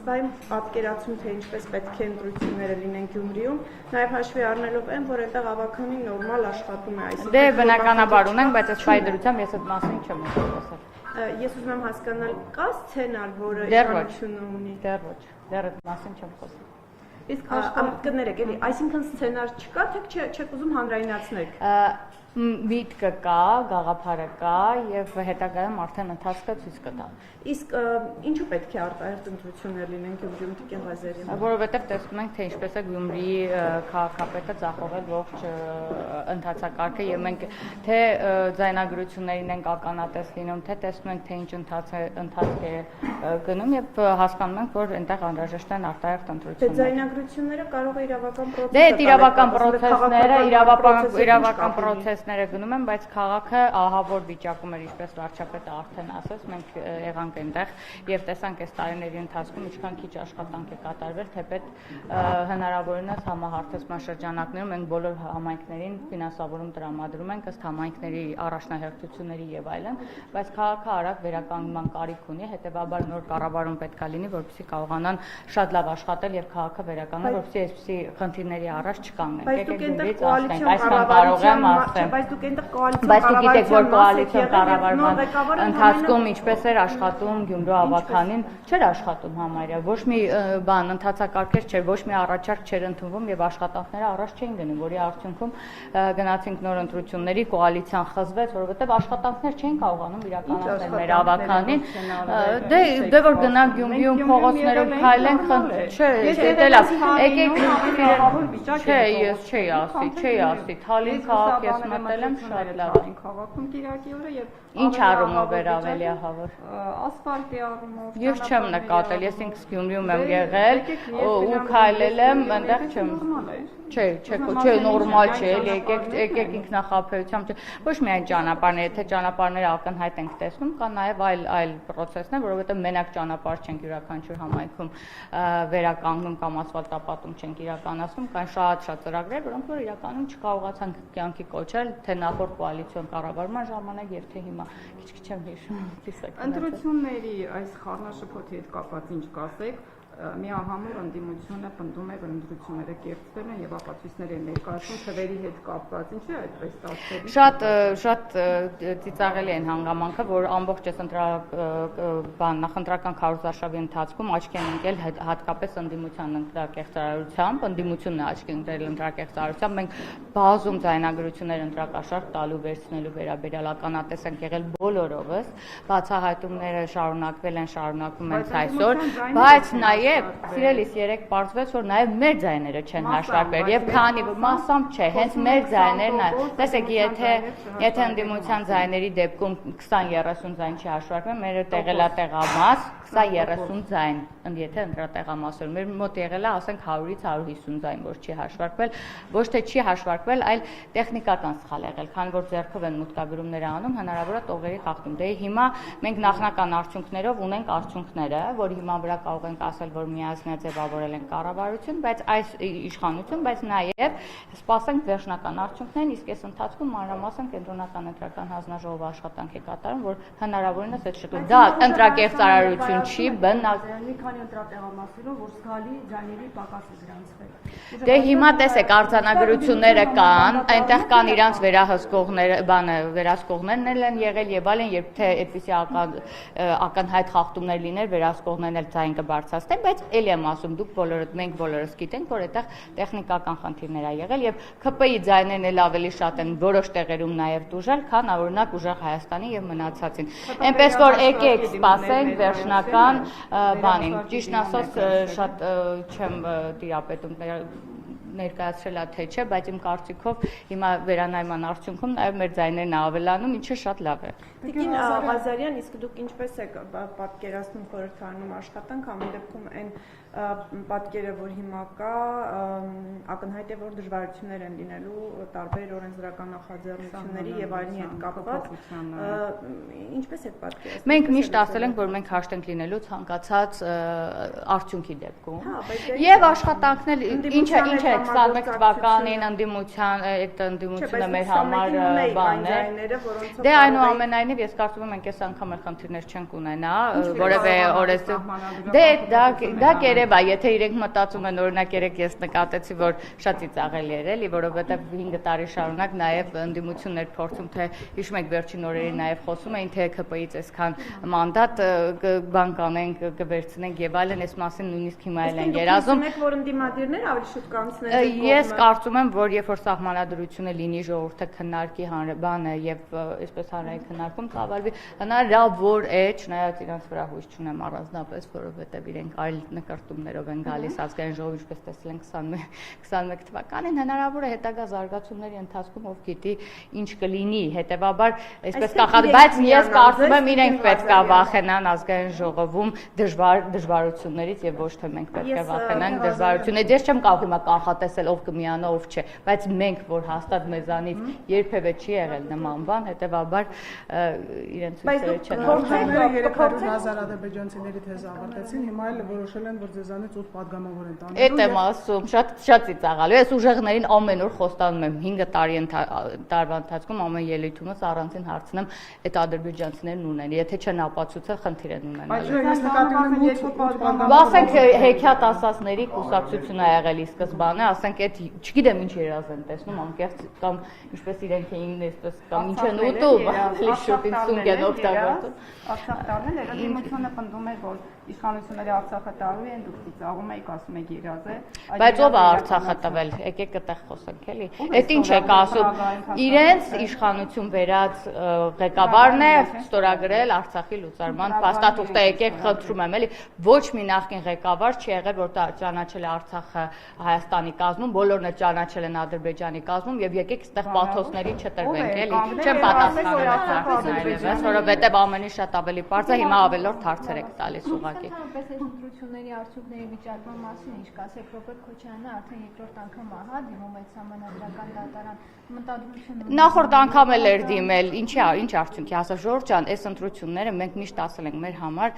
սկզբային պատկերացում, թե ինչպես պետք է ընտրությունները լինեն Գյումրիում, նաև հաշվի առնելով այն, որ այդտեղ ավականին նորմալ աշխատում է, այսինքն դե բնականաբար ունենք, բայց այս պայդրությամբ ես այդ մասին չեմ ասել։ Ես ուզում եմ հասկանալ, կա սցենար, որը իշխանությունը ունի։ Դեռ ոչ, դեռ այդ մասին չեմ խոսում։ Իսկ կներեք, էլի, այսինքն սցենար չկա, թե չեք ուզում հանրայնացնել։ Միտքը կա, գաղափարը կա եւ հետագայում արդեն ընթացքը ցույց կտա։ Իսկ ինչու պետք է արտահերթ ընտրություններ լինեն Գյումրիում, Տիկին Ղազարյան։ Որովհետեւ տեսնում ենք, թե ինչպես է Գյումրիի քաղաքապետը ձախողել ողջ ընթացակարգը եւ մենք թե ձայնագրություններին ենք ականատես լինում, թե տեսնում ենք, թե ինչ ընթացք է գնում եւ հասկանում ենք, որ այնտեղ անհրաժեշտ են արտահերթ ընտրություններ։ Դե ձայնագրությունները կարող է իրավական պրոցես։ Դե իրավական պրոցեսները, իրավական պրոցեսները գնում են, բայց քաղաքը ահավոր վիճակում էր, ինչպես վարչապետը արդեն ասաց, մենք եղանք այնտեղ եւ տեսանք այս տարիների ընթացքում ինչքան քիչ աշխատանք է կատարվել, թեպետ հնարավորինս համահարթեցման շրջանակներում մենք բոլոր համայնքներին ֆինանսավորում տրամադրում ենք ըստ համայնքների առաջնահերթությունների եւ այլն, բայց քաղաքը արագ վերականգնման կարիք ունի, հետեւաբար նոր կառավարում պետքա լինի, որպեսզի կարողանան շատ լավ աշխատել եւ քաղաքը վերականգնել, որպեսզի այսպիսի խնդիրների առաջ չկանգնենք։ Եկեք դուք այսքան կարող եմ ասեմ, բայց դուք այնտեղ կոալիցիոն կառավարման ընթացքում ինչպես էր աշխատում Գյումրու ավականին, չէր աշխատում համարյա, ոչ մի բան ընթացակարգեր չէր, ոչ մի առաջարկ չէր ընդունվում եւ աշխատանքները առաջ չէին գնում, որի արդյունքում գնացինք նոր ընտրությունների, կոալիցիան խզվեց, որովհետեւ աշխատանքներ չէին կարողանում իրականացնել մեր ավականին։ Դե որ գնանք Գյումրիում փողոցներով քայլենք, չէ, դե լավ, եկեք չէ, ես չէի ասի, Թալին քաղաք ես մտել եմ շատ լավ է քաղաքում Կիրակի օրը եւ ինչ առումով էր ավելի ահավոր ասֆալտի առումով ես չեմ նկատել, ես ինքս Գյումրիում եմ եղել ու քայլել եմ, այնտեղ չեմ չէ, նորմալ չէ, եկեք ինքնախաբեությամբ ոչ միայն ճանապարհները, եթե ճանապարհները ակնհայտ ենք տեսնում, կա նաև այլ պրոցեսներ, որովհետև մենակ ճանապարհ չենք յուրաքանչյուր համայնքում վերականգնում կամ ասֆալտապատում չենք իրականացնում, կան շատ ծրագրեր, որոնք որ իրականում չկարողացանք կյանքի կոչել, թե նախորդ կոալիցիոն կառավարման ժամանակ եւ թե հիմա քիչ-քիչ եմ հիշում։ Ընտրությունների այս խառնաշփոթի հետ կապված ինչ կասեք, միահամուռ ընդդիմությունը պնդում է, որ ընտրությունները կեղծվել են եւ ապացույցներ են ներկայացնում թվերի հետ կապված, ինչի է այդպես ստացվել։ Շատ ծիծաղելի են հանգամանքը, որ ամբողջ այս նախընտրական քարոզարշավի ընթացքում աչքի են ընկել հատկապես ընդդիմության ընտրակեղծարարությամբ, ընդդիմությունն է աչքի ընկնել ընտրակեղծարարությամբ, մենք բազում ձայնագրություններ ընտրակաշարք տալու վերցնելու վերաբերյալ ականատես ենք եղել բոլորովս, բացահայտումները շարունակվել են, շարունակվում են այսօր, բայց նաև սիրելիս երեք պարզվեց, որ նաև մեր ձայները չեն հաշվարկվել եւ քանի մասամբ չէ, հենց մեր ձայներն են։ Տեսեք, եթե ընդդիմության ձայների դեպքում 20-30 ձայն չի հաշվարկվել, մերը տեղելատեղամաս 20-30 ձայն, եթե ընտրատեղամասով մեր մոտ եղել է, ասենք 100-ից 150 ձայն, որ չի հաշվարկվել, ոչ թե չի հաշվարկվել, այլ տեխնիկական սխալ եղել, քանի որ ձեռքով են մուտքագրումները անում, հնարավոր է տողերի խախտում։ Դե հիմա մենք նախնական արդյունքներով ունենք արդյունքները, որ հիմա վրա կարող ենք ասել, որ միասնյա ձևավորել են կառավարություն, բայց այս իշխանություն, բայց նաև սպասենք վերջնական արդյունքներին, իսկ այս ընթացքում մանրամասն կենտրոնական ընտրական հանձնաժողովը աշխատանք է կատարում, որ հնարավորինս այդ շտուր դա ընտրակեղծարարություն չի բնակ մի քանի ընտրատեղամասերով, որ զգալի ձայների պակաս է գրանցվել։ Դե հիմա տեսեք արձանագրությունները կան, այնտեղ կան իրանց վերահսկողներն են եղել եւ այլն, երբ թե այդպիսի ականհայտ խախտումներ լիներ, վերահսկողներն էլ ձայն կբարձրացնեն, բայց ելի եմ ասում, մենք բոլորս գիտենք, որ այդտեղ տեխնիկական խնդիրներ ա եղել եւ ՔՊ-ի ձայներն էլ ավելի շատ են որոշ տեղերում նաեւ դուժել, քան օրինակ ուժեղ Հայաստանի եւ մնացածին։ Այնպես որ եկեք սպասենք վերջնական բանին։ Ճիշտն ասած շատ չեմ տիրապետում ներկայացրել է թե չէ, բայց իմ կարծիքով հիմա վերանայման արդյունքում նաև մեր ձայներն ավելանում, ինչը շատ լավ է։ Տիկին Ղազարյան, իսկ դուք ինչպես եք պատկերացնում խորհրդարանում աշխատանք, ամեն դեպքում այն պատկերը, որ հիմա կա, ակնհայտ է, որ դժվարություններ են լինելու տարբեր օրենսդրական նախաձեռնությունների եւ այլնի հետ կապված, ինչպես եք պատկերացնում։ Մենք միշտ ասել ենք, որ մենք հաշտ ենք լինելու ցանկացած արդյունքի դեպքում։ Եվ աշխատանքն էլ ինչ է 21 թվականին ընդդիմության այդ ընդդիմությունը մեր համար բան է։ Դե այնուամենայնիվ ես կարծում եմ մենք այս անգամ էլ խնդիրներ չենք ունենա, որևէ օրեսու։ Դե դա կերեւ է, եթե իրենք մտածում են օրինակ երեք ես նկատեցի, որ շատ ծիծաղելի էր էլի, որովհետեւ 5 տարի շարունակ նաեւ ընդդիմություններ փորձում թե հիշում եք վերջին օրերին նաեւ խոսում էին թե ԿՊ-ից այսքան մանդատ բան կանենք, կվերցնենք եւ այլն, այս մասին նույնիսկ հիմա էլ են երազում։ Որ ընդդիմադիրներ ավելի շուտ կանցնեն։ Ես կարծում եմ, որ երբ որ սահմանադրությունը լինի ժողովուրդը քննարկի բանը եւ այսպես հանրային քննարկում կավարտվի, հնարավոր է, չնայած իրենց վրա հույս չունեմ առանձնապես, որովհետեւ իրենք այլ նկարտումներով են գալիս ազգային ժողովի, ինչպես տեսել ենք 21 թվականին, հնարավոր է հետագա զարգացումների ընթացքում ով գիտի ինչ կլինի, հետեւաբար այսպես կախած, բայց ես կարծում եմ իրենք պետք է վախենան ազգային ժողովում դժվարություններից եւ ոչ թե մենք պետք է վախենանք դժվարություններից։ Ես չեմ կարող հիմա կանխատեսել ով կմիանա, ով չէ, բայց մենք, որ հաստատ մեզանից երբևէ չի եղել նման բան, հետեւաբար իրենց ցույցերը չեն արդեն 300,000 ադրբեջանցիների թեզ ավարտեցին, հիմա էլ որոշել են, որ ձեզանից 8 падգամավոր են տանելու։ Այդ եմ ասում, շատ ծիծաղալու է։ Ես ուժեղներին ամեն օր խոստանում եմ 5 տարվա ընթացքում ամեն ելույթումս առանցին հարցնեմ այդ ադրբեջանցիներն ունեն, եթե չեն ապացուցել, խնդիր են ունենալու։ Ասենք հեքիաթ ասածների կուսակցություն է եղել ի սկզբանե, ասենք այդ չգիտեմ ինչ երազ են տեսնում, անկեղծ կամ ինչպես իրենք էին այսպես կամ ինչ են ուտում, շուտին սունգ են օգտագործում։ Արցախ տալն էր, ընդդիմությունը պնդում էր, որ իշխանությունները Արցախը տալու են, դուք ծիծաղում եք, ասում եք երազ է։ Բայց ով է Արցախը տվել, եկեք այդտեղ խոսենք էլի։ Այդ ինչ եք ասում։ Իրենց իշխանություն վերած ղեկավարն է ստորագրել Արցախի լուծարման փաստաթուղթը, եկեք խնդրում եմ էլի, ոչ մի նախկին ղեկավար չի եղել, որ ճանաչել է Արցախը Հայաստանի կազմում, բոլորն էլ ճանաչել են Ադրբեջանի կազմում եւ եկեք այդտեղ պաթոսների չտրվենք էլի։ Չեմ պատասխանում այդ հարցերին, որովհետեւ ամենի շատ ավելի པարզ է, հիմա ավելորդ հարցեր եք տալիս ուղղակի։ Պես այս ընտրությունների արդյունքների վիճակման մասին ինչ կասեք, Ռոբերտ Քոչարյանը արդեն երկրորդ անգամ ահա դիմում է համանadrական դատարան, մտադրությունը Նախորդ անգամ էլ էր դիմել, ինչ արդյունքի, ասա Ժորժ ջան, այս ընտրությունները մենք միշտ ասել ենք մեր համար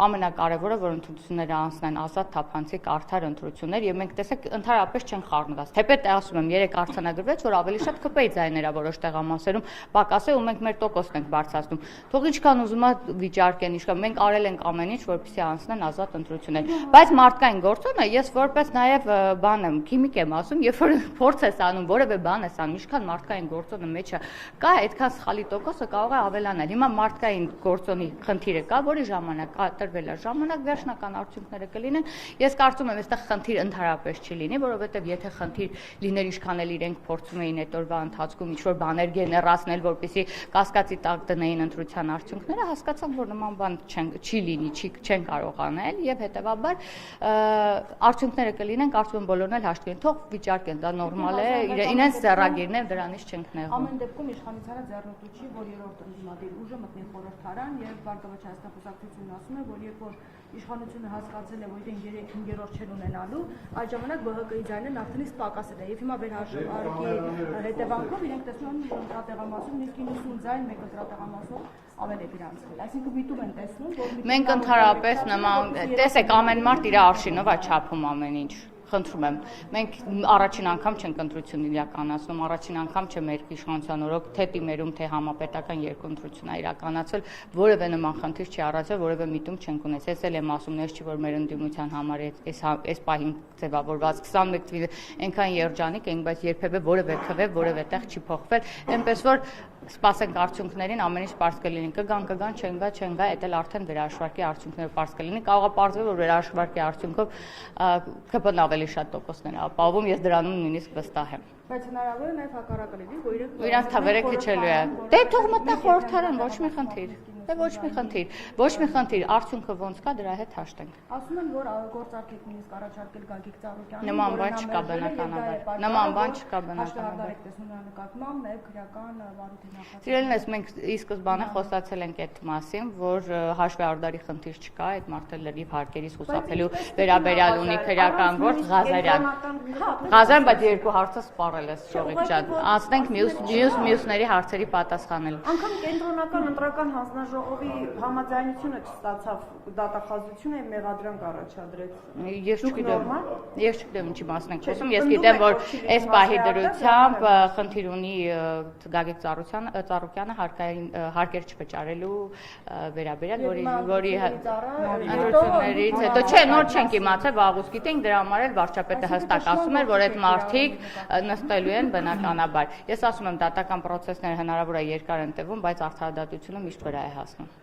ամենակարևորը, որ ընտրությունները անցնեն ազատ, թափանցիկ, արդար ընտրություններ եւ մենք տեսեք ընդհանրապես չեն խառնված։ Թեպետ ասում եմ 3 արձանագրվեց, որ ավելի շատ ԿՊ-ի ձայները որոշ տեղամասերում պակաս է ու մենք մեր տոկոսն ենք բարձրացնում։ Թող ինչքան ուզում է վիճարկեն, ինչքան մենք արել ենք ամեն ինչ, որպեսզի անցնեն ազատ ընտրություններ։ Բայց մարդկային գործոնը ես որպես նաեւ բան եմ, քիմիկ եմ ասում, երբ որ փորձ ես անում, որևէ բան ես անում, ինչքան մարդկային գործոնը մեջը կա, այդքան սխալի տոկոսը կարող է ավելանալ։ Հիմա մարդկային գործոնի խնդիրը կա, որի ժամանակ տրվել է ժամանակ, վերջնական արդյունքները կլինեն։ Ես կարծում եմ, այստեղ խնդիր ընդհանրապես չի լինի, որովհետեւ եթե խնդիր լիներ, ինչքան էլ իրենք փորձում էին այդ օրվա ընթացքում ինչ-որ բաներ գեներացնել, որպեսզի կասկածի տակ դնեին ընտրության արդյունքները, հասկացան, որ նման բան չի լինի, չեն կարող անել եւ հետեւաբար արդյունքները կլինեն, կարծում եմ բոլորն էլ հաշտվի են, թող վիճարկեն, դա նորմալ է, իրենց ձեռագիրն է, դրանից չենք նեղում։ Ամեն դեպքում իշխանությանը ձեռնտու չի, որ երրորդ ընդդիմադիր ուժը մտնի խորհրդարան եւ Բարգավաճ Հայաստան ասում է, որ երբ որ իշխանությունը հասկացել է, որ իրենք 3-5-րդ չեն ունենալու, այդ ժամանակ ԲՀԿ-ի ձայնն արդեն իսկ պակասել է եւ հիմա վերհաշվարկի հետևանքով իրենք տեսնում են ընտրատեղամասում նույնիսկ 90 ձայն մեկ ընտրատեղամասում ավել է գրանցվել։ Այսինքն միտում են տեսնում, որ մենք ընդհանրապես նման տեսեք ամեն մարդ իր արշինով է չափում ամեն ինչ։ Խնդրում եմ, մենք առաջին անգամ չենք ընտրություն իրականացնում, առաջին անգամ չէ մեր իշխանության օրոք թե տիմերում, թե համապետական երկու ընտրություն է իրականացվել, որևէ նման խնդիր չի առաջացել, որևէ միտում չենք ունեցել։ Ես էլ եմ ասում, ես չի որ մեր ընդդիմության համար այս պահին ձևավորված 21 թվականի այնքան երջանիկ ենք, բայց երբևէ որևէ քվե, որևէ տեղ չի փոխվել, այնպես որ սպասենք արդյունքներին, ամեն ինչ պարզ կլինի, կգան, չեն գա, այդ էլ արդեն վերահաշվարկի արդյունքները պարզ կլինի, կարող է պարզվել, որ վերահաշվարկի արդյունքով ԿՊ-ն ավելի շատ տոկոսներ է ապահովում, ես դրանում նույնիսկ վստահ եմ։ Բայց հնարավոր է նաև հակառակը լինի, որ իրենք թավերը քչելու է։ Դե թող մտնի խորհրդարան, ոչ մի խնդիր։ Դե ոչ մի խնդիր, արդյունքը ոնց կա, դրա հետ հաշտենք։ Ասում են, որ գործարքեք նույնիսկ առաջարկել Գագիկ Ծառուկյանին, նման բան չկա բնականաբար։ Նման բան չկա բնականաբար։ Տեսնունանկատմամբ նաև քրեական վարույթի նախաձեռնություն։ Սիրելիներս, մենք ի սկզբանե խոսացել ենք այդ մասին, որ հաշվի արդարի խնդիր չկա, այդ մարդը լրիվ հարկերից խուսափելու վերաբերյալ ունի քրեական գործ Ղազարյան, բայց երկու հարցը սպառել ես Շողիկ ջան։ Անցնենք մյուսների հարցերի պատասխանելու։ Անկամ կենտրոնական ընտրական հանձնաժողովը ժողովի համաձայնությունը չստացավ դատախազությունը եւ մեղադրանք առաջադրեց։ Ես չգիտեմ ինչի մասն ենք խոսում, ես գիտեմ որ այս պահի դրությամբ խնդիր ունի Գագիկ Ծառուկյանը հարկեր չվճարելու վերաբերյալ, որի ընտրություններից հետո չէ, նոր չենք իմացել, վաղուց գիտենք, դրա համար էլ վարչապետը հստակ ասում էր, որ այդ մարդիկ նստելու են բնականաբար։ Ես ասում եմ, դատական process-ները հնարավոր է երկար են տևում, բայց արդարադատությունը միշտ վրա է հասնում։